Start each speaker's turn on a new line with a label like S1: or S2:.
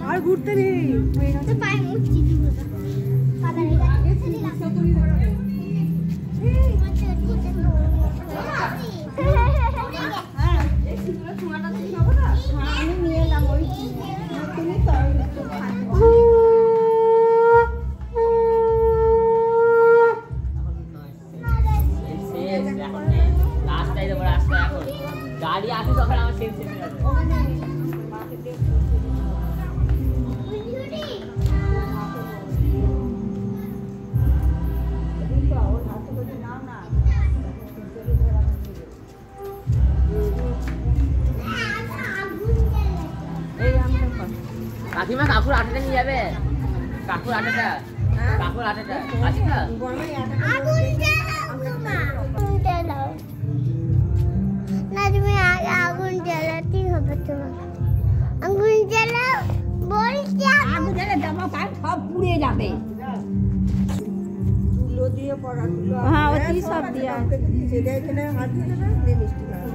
S1: আর ঘুরতে নেই
S2: गाड़ी आके तो फिर सेम सेम কাকিমা কাকুর আটাটা নিয়ে যাবে কাকুর আটাটা কাকুর আটাটা আছে না
S3: আগুন জ্বালাও না তুমি আগুন জ্বালাতেই হবে তোমার আগুন জ্বালাও বলছি আগুন জ্বালা জামা প্যান্ট সব পুড়ে যাবে
S1: তুলো দিয়ে পড়া তুলো
S4: হ্যাঁ ওই সব দিয়া
S1: সেটা এখানে হাত দিয়ে দেবে দিয়ে মিষ্টি খাওয়া